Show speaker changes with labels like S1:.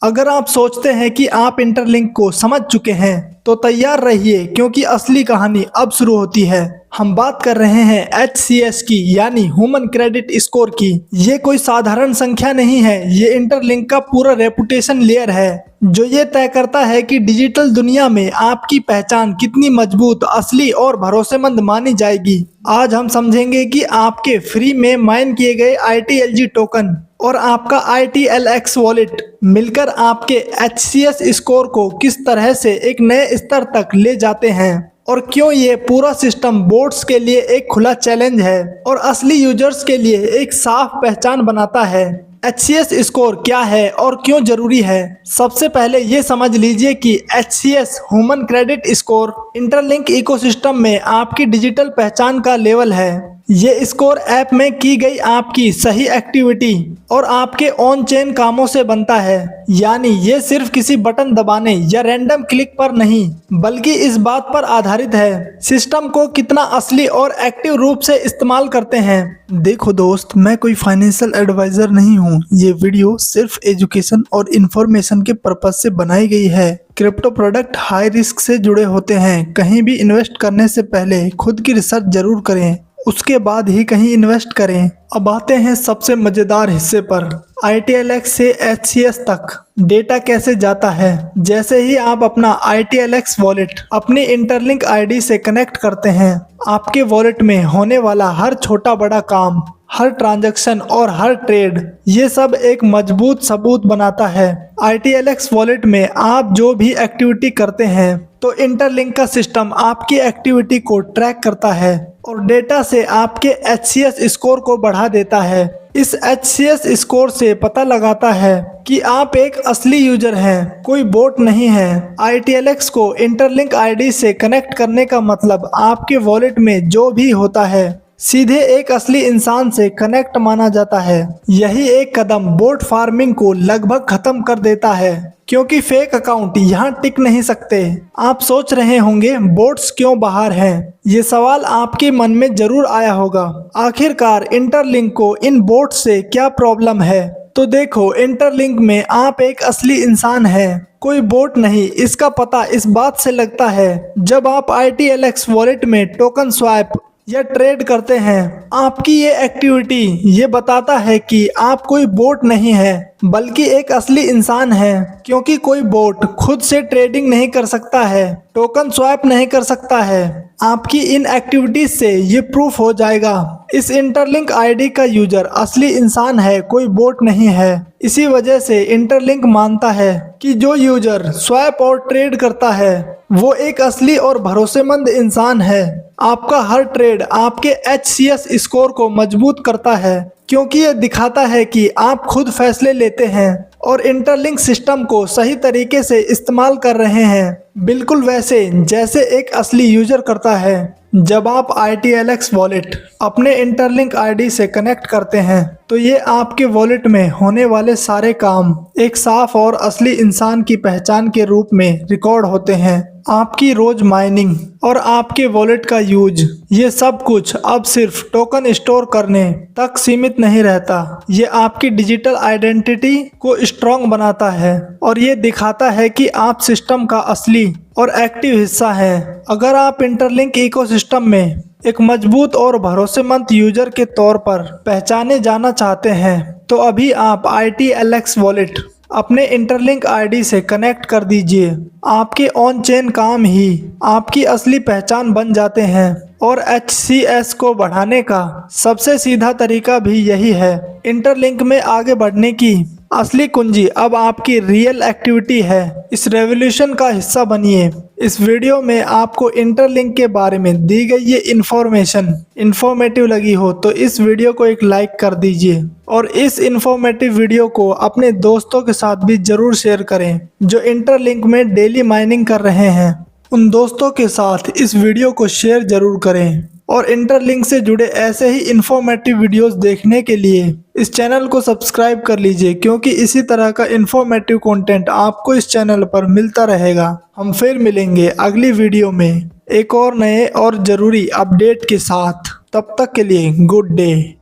S1: अगर आप सोचते हैं कि आप इंटरलिंक को समझ चुके हैं तो तैयार रहिए, क्योंकि असली कहानी अब शुरू होती है। हम बात कर रहे हैं HCS की, यानी ह्यूमन क्रेडिट स्कोर की। ये कोई साधारण संख्या नहीं है, ये इंटरलिंक का पूरा रेपुटेशन लेयर है जो ये तय करता है कि डिजिटल दुनिया में आपकी पहचान कितनी मजबूत, असली और भरोसेमंद मानी जाएगी। आज हम समझेंगे कि आपके फ्री में माइन किए गए ITLG टोकन और आपका ITLX वॉलेट मिलकर आपके HCS स्कोर को किस तरह से एक नए स्तर तक ले जाते हैं, और क्यों ये पूरा सिस्टम बोट्स के लिए एक खुला चैलेंज है और असली यूजर्स के लिए एक साफ पहचान बनाता है। HCS स्कोर क्या है और क्यों जरूरी है? सबसे पहले ये समझ लीजिए कि HCS human credit score interlink ecosystem में आपकी डिजिटल पहचान का लेवल है। ये स्कोर ऐप में की गई आपकी सही एक्टिविटी और आपके ऑन चेन कामों से बनता है। यानी ये सिर्फ किसी बटन दबाने या रैंडम क्लिक पर नहीं, बल्कि इस बात पर आधारित है सिस्टम को कितना असली और एक्टिव रूप से इस्तेमाल करते हैं। देखो दोस्त, मैं कोई फाइनेंशियल एडवाइजर नहीं हूँ। ये वीडियो सिर्फ एजुकेशन और इन्फॉर्मेशन के पर्पज से बनाई गई है। क्रिप्टो प्रोडक्ट हाई रिस्क से जुड़े होते हैं। कहीं भी इन्वेस्ट करने से पहले खुद की रिसर्च जरूर करें, उसके बाद ही कहीं इन्वेस्ट करें। अब आते हैं सबसे मजेदार हिस्से पर, ITLX से HCS तक डेटा कैसे जाता है। जैसे ही आप अपना ITLX वॉलेट अपनी इंटरलिंक ID से कनेक्ट करते हैं, आपके वॉलेट में होने वाला हर छोटा बड़ा काम, हर ट्रांजैक्शन और हर ट्रेड, ये सब एक मजबूत सबूत बनाता है। ITLX वॉलेट में आप जो भी एक्टिविटी करते हैं तो इंटरलिंक का सिस्टम आपकी एक्टिविटी को ट्रैक करता है और डेटा से आपके HCS स्कोर को बढ़ा देता है। इस HCS स्कोर से पता लगाता है कि आप एक असली यूजर हैं, कोई बोट नहीं है। ITLX को इंटरलिंक ID से कनेक्ट करने का मतलब आपके वॉलेट में जो भी होता है सीधे एक असली इंसान से कनेक्ट माना जाता है। यही एक कदम बोट फार्मिंग को लगभग खत्म कर देता है, क्योंकि फेक अकाउंट यहाँ टिक नहीं सकते। आप सोच रहे होंगे बोट्स क्यों बाहर हैं? ये सवाल आपके मन में जरूर आया होगा। आखिरकार इंटरलिंक को इन बोट्स से क्या प्रॉब्लम है? तो देखो, इंटरलिंक में आप एक असली इंसान हैं, कोई बोट नहीं। इसका पता इस बात से लगता है जब आप ITLX वॉलेट में टोकन स्वैप या ट्रेड करते हैं। आपकी ये एक्टिविटी ये बताता है कि आप कोई बोट नहीं है, बल्कि एक असली इंसान है, क्योंकि कोई बोट खुद से ट्रेडिंग नहीं कर सकता है, टोकन स्वैप नहीं कर सकता है। आपकी इन एक्टिविटीज से ये प्रूफ हो जाएगा इस इंटरलिंक ID का यूजर असली इंसान है, कोई बोट नहीं है। इसी वजह से इंटरलिंक मानता है कि जो यूजर स्वैप और ट्रेड करता है वो एक असली और भरोसेमंद इंसान है। आपका हर ट्रेड आपके HCS स्कोर को मजबूत करता है, क्योंकि ये दिखाता है कि आप खुद फैसले लेते हैं और इंटरलिंक सिस्टम को सही तरीके से इस्तेमाल कर रहे हैं, बिल्कुल वैसे जैसे एक असली यूजर करता है। जब आप ITLX वॉलेट अपने इंटरलिंक ID से कनेक्ट करते हैं तो ये आपके वॉलेट में होने वाले सारे काम एक साफ और असली इंसान की पहचान के रूप में रिकॉर्ड होते हैं। आपकी रोज माइनिंग और आपके वॉलेट का यूज, ये सब कुछ अब सिर्फ टोकन स्टोर करने तक सीमित नहीं रहता। ये आपकी डिजिटल आइडेंटिटी को स्ट्रॉन्ग बनाता है और ये दिखाता है कि आप सिस्टम का असली और एक्टिव हिस्सा हैं। अगर आप इंटरलिंक इकोसिस्टम में एक मजबूत और भरोसेमंद यूजर के तौर पर पहचाने जाना चाहते हैं तो अभी आप ITLX वॉलेट अपने इंटरलिंक ID से कनेक्ट कर दीजिए। आपके ऑन चेन काम ही आपकी असली पहचान बन जाते हैं और HCS को बढ़ाने का सबसे सीधा तरीका भी यही है। इंटरलिंक में आगे बढ़ने की असली कुंजी अब आपकी रियल एक्टिविटी है। इस रेवोल्यूशन का हिस्सा बनिए। इस वीडियो में आपको इंटरलिंक के बारे में दी गई ये इन्फॉर्मेशन इन्फॉर्मेटिव लगी हो तो इस वीडियो को एक लाइक कर दीजिए और इस इन्फॉर्मेटिव वीडियो को अपने दोस्तों के साथ भी जरूर शेयर करें जो इंटरलिंक में डेली माइनिंग कर रहे हैं। उन दोस्तों के साथ इस वीडियो को शेयर जरूर करें और इंटरलिंक से जुड़े ऐसे ही इन्फॉर्मेटिव वीडियोस देखने के लिए इस चैनल को सब्सक्राइब कर लीजिए, क्योंकि इसी तरह का इन्फॉर्मेटिव कंटेंट आपको इस चैनल पर मिलता रहेगा। हम फिर मिलेंगे अगली वीडियो में एक और नए और ज़रूरी अपडेट के साथ। तब तक के लिए गुड डे।